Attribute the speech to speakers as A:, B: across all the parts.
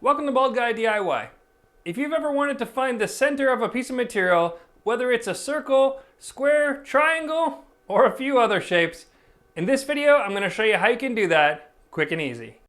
A: Welcome to Bald Guy DIY. If you've ever wanted to find the center of a piece of material, whether it's a circle, square, triangle, or a few other shapes, in this video I'm going to show you how you can do that quick and easy.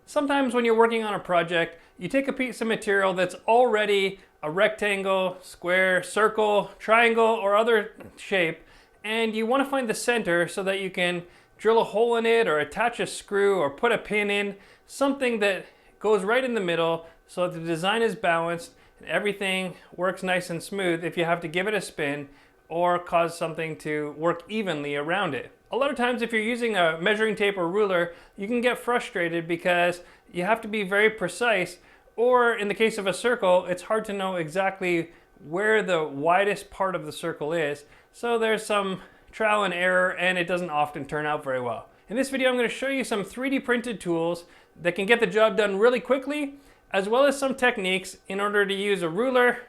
A: Sometimes when you're working on a project, you take a piece of material that's already a rectangle, square, circle, triangle, or other shape, and you want to find the center so that you can drill a hole in it or attach a screw or put a pin in, something that goes right in the middle so that the design is balanced and everything works nice and smooth if you have to give it a spin or cause something to work evenly around it. A lot of times if you're using a measuring tape or ruler, you can get frustrated because you have to be very precise, or in the case of a circle, it's hard to know exactly where the widest part of the circle is. So there's some trial and error and it doesn't often turn out very well. In this video I'm going to show you some 3D printed tools that can get the job done really quickly, as well as some techniques in order to use a ruler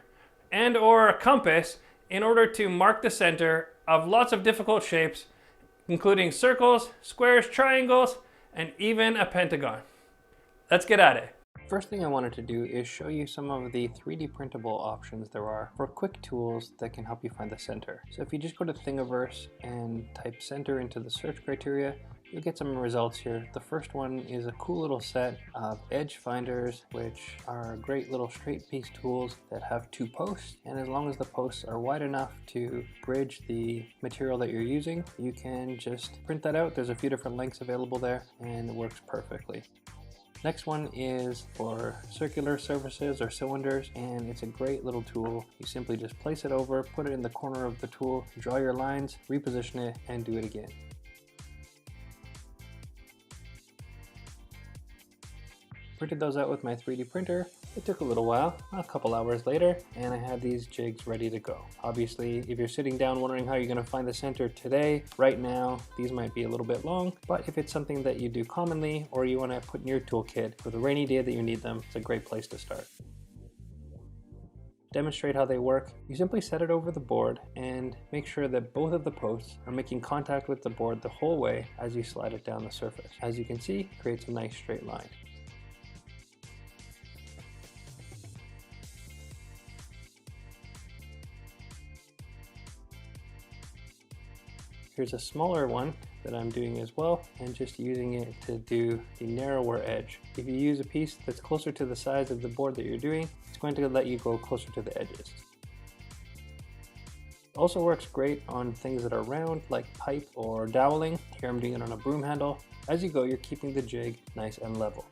A: and or a compass in order to mark the center of lots of difficult shapes, including circles, squares, triangles, and even a pentagon. Let's get at it. First thing I wanted to do is show you some of the 3D printable options there are for quick tools that can help you find the center. So if you just go to Thingiverse and type center into the search criteria, you'll get some results here. The first one is a cool little set of edge finders, which are great little straight piece tools that have two posts, and as long as the posts are wide enough to bridge the material that you're using, you can just print that out. There's a few different lengths available there and it works perfectly. Next one is for circular surfaces or cylinders, and it's a great little tool. You simply just place it over, put it in the corner of the tool, draw your lines, reposition it, and do it again. Printed those out with my 3D printer. It took a little while, a couple hours later, and I had these jigs ready to go. Obviously, if you're sitting down wondering how you're going to find the center today, right now, these might be a little bit long, but if it's something that you do commonly or you want to put in your toolkit for the rainy day that you need them, it's a great place to start. Demonstrate how they work. You simply set it over the board and make sure that both of the posts are making contact with the board the whole way as you slide it down the surface. As you can see, it creates a nice straight line. Here's a smaller one that I'm doing as well, and just using it to do the narrower edge. If you use a piece that's closer to the size of the board that you're doing, it's going to let you go closer to the edges. It also works great on things that are round, like pipe or doweling. Here I'm doing it on a broom handle. As you go, you're keeping the jig nice and level.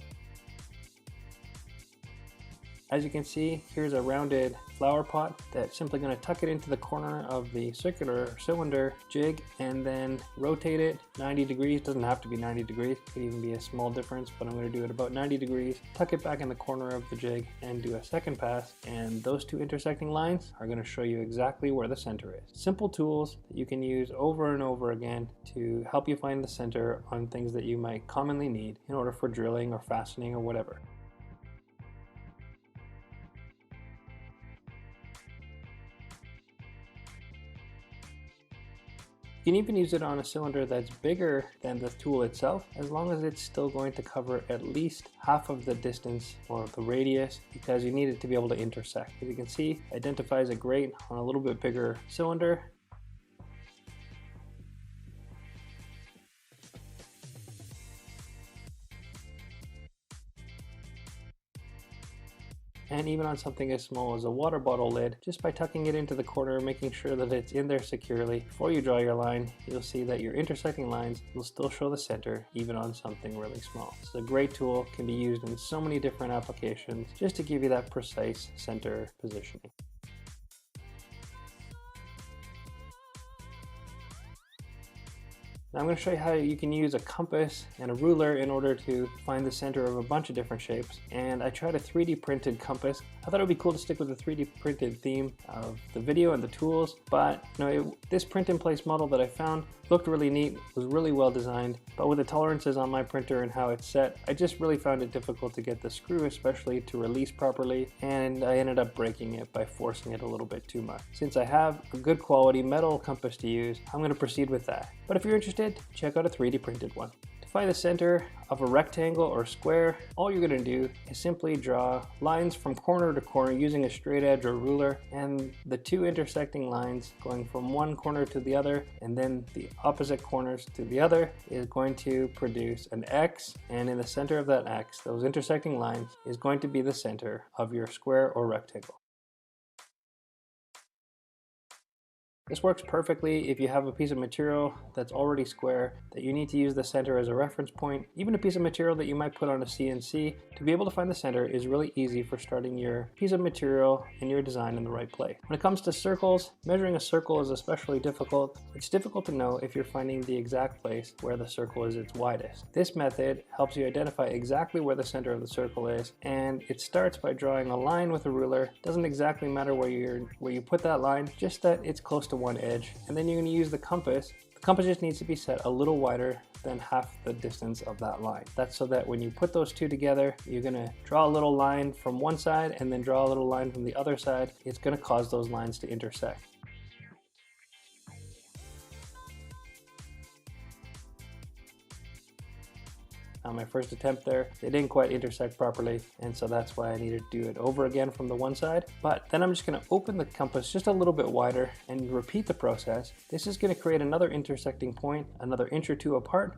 A: As you can see, here's a rounded flower pot that's simply going to tuck it into the corner of the circular cylinder jig and then rotate it 90 degrees. Doesn't have to be 90 degrees, it could even be a small difference, but I'm going to do it about 90 degrees. Tuck it back in the corner of the jig and do a second pass, and those two intersecting lines are going to show you exactly where the center is. Simple tools that you can use over and over again to help you find the center on things that you might commonly need in order for drilling or fastening or whatever. You can even use it on a cylinder that's bigger than the tool itself, as long as it's still going to cover at least half of the distance or the radius, because you need it to be able to intersect. As you can see, it identifies it great on a little bit bigger cylinder. And even on something as small as a water bottle lid, just by tucking it into the corner, making sure that it's in there securely. Before you draw your line, you'll see that your intersecting lines will still show the center, even on something really small. It's a great tool, can be used in so many different applications, just to give you that precise center positioning. Now I'm going to show you how you can use a compass and a ruler in order to find the center of a bunch of different shapes. And I tried a 3D printed compass. I thought it would be cool to stick with the 3D printed theme of the video and the tools, but this print in place model that I found looked really neat, was really well designed, but with the tolerances on my printer and how it's set, I just really found it difficult to get the screw especially to release properly, and I ended up breaking it by forcing it a little bit too much. Since I have a good quality metal compass to use, I'm going to proceed with that. But if you're interested, check out a 3D printed one. To find the center of a rectangle or square, all you're going to do is simply draw lines from corner to corner using a straight edge or ruler, and the two intersecting lines going from one corner to the other and then the opposite corners to the other is going to produce an X, and in the center of that X, those intersecting lines is going to be the center of your square or rectangle. This works perfectly if you have a piece of material that's already square that you need to use the center as a reference point. Even a piece of material that you might put on a CNC, to be able to find the center is really easy for starting your piece of material and your design in the right place. When it comes to circles, measuring a circle is especially difficult. It's difficult to know if you're finding the exact place where the circle is its widest. This method helps you identify exactly where the center of the circle is, and it starts by drawing a line with a ruler. It doesn't exactly matter where you put that line, just that it's close to one edge, and then you're going to use the compass. The compass just needs to be set a little wider than half the distance of that line. That's so that when you put those two together, you're going to draw a little line from one side and then draw a little line from the other side. It's going to cause those lines to intersect. On my first attempt there, they didn't quite intersect properly, and so that's why I needed to do it over again from the one side. But then I'm just going to open the compass just a little bit wider and repeat the process. This is going to create another intersecting point, another inch or two apart.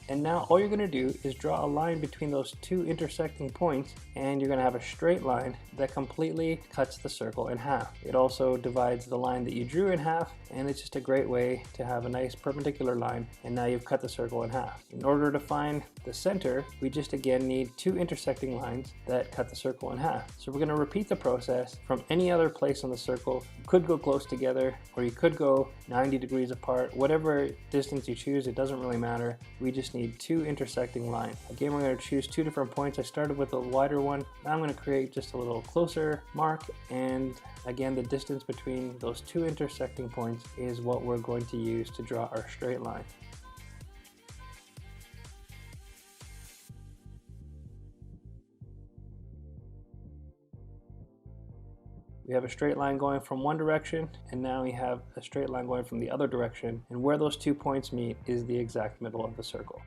A: And now all you're going to do is draw a line between those two intersecting points, and you're going to have a straight line that completely cuts the circle in half. It also divides the line that you drew in half, and it's just a great way to have a nice perpendicular line, and now you've cut the circle in half. In order to find the center, we just again need two intersecting lines that cut the circle in half. So we're going to repeat the process from any other place on the circle. You could go close together, or you could go 90 degrees apart. Whatever distance you choose, it doesn't really matter. We just need two intersecting lines. Again, we're going to choose two different points. I started with a wider one. Now I'm going to create just a little closer mark, and again, the distance between those two intersecting points is what we're going to use to draw our straight line. We have a straight line going from one direction, and now we have a straight line going from the other direction, and where those 2 points meet is the exact middle of the circle.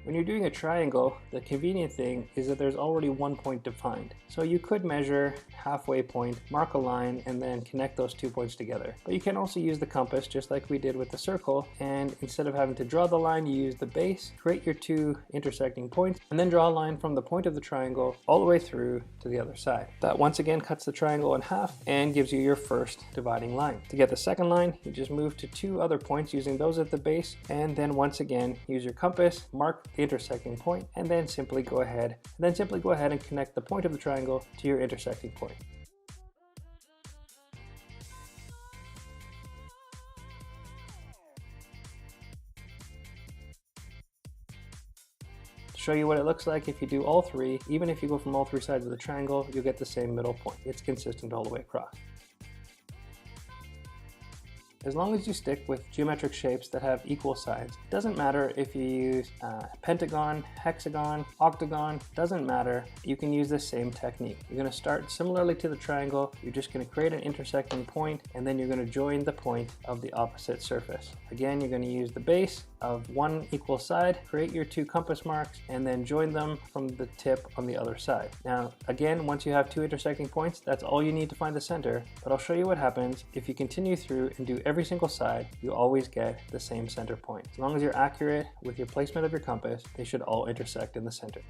A: When you're doing a triangle, the convenient thing is that there's already 1 point defined. So you could measure halfway point, mark a line, and then connect those 2 points together. But you can also use the compass just like we did with the circle, and instead of having to draw the line, you use the base, create your two intersecting points, and then draw a line from the point of the triangle all the way through to the other side. That once again cuts the triangle in half and gives you your first dividing line. To get the second line, you just move to two other points using those at the base, and then once again use your compass, mark the intersecting point, and then simply go ahead and connect the point of the triangle to your intersecting point. To show you what it looks like if you do all three, even if you go from all three sides of the triangle, you'll get the same middle point. It's consistent all the way across. As long as you stick with geometric shapes that have equal sides, it doesn't matter if you use pentagon, hexagon, octagon, doesn't matter. You can use the same technique. You're going to start similarly to the triangle. You're just going to create an intersecting point, and then you're going to join the point of the opposite surface. Again, you're going to use the base of one equal side, create your two compass marks, and then join them from the tip on the other side. Now, again, once you have two intersecting points, that's all you need to find the center, but I'll show you what happens if you continue through and do every single side. You always get the same center point. As long as you're accurate with your placement of your compass, they should all intersect in the center.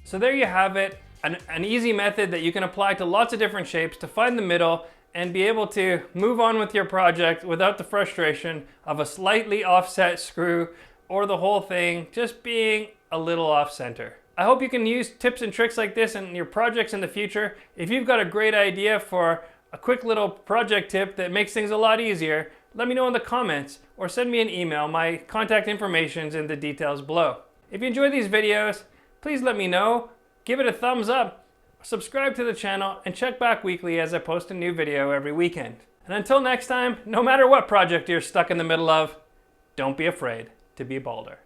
A: So there you have it, an easy method that you can apply to lots of different shapes to find the middle and be able to move on with your project without the frustration of a slightly offset screw or the whole thing just being a little off center. I hope you can use tips and tricks like this in your projects in the future. If you've got a great idea for a quick little project tip that makes things a lot easier, let me know in the comments or send me an email. My contact information is in the details below. If you enjoy these videos, please let me know. Give it a thumbs up, subscribe to the channel, and check back weekly as I post a new video every weekend. And until next time, no matter what project you're stuck in the middle of, don't be afraid to be balder.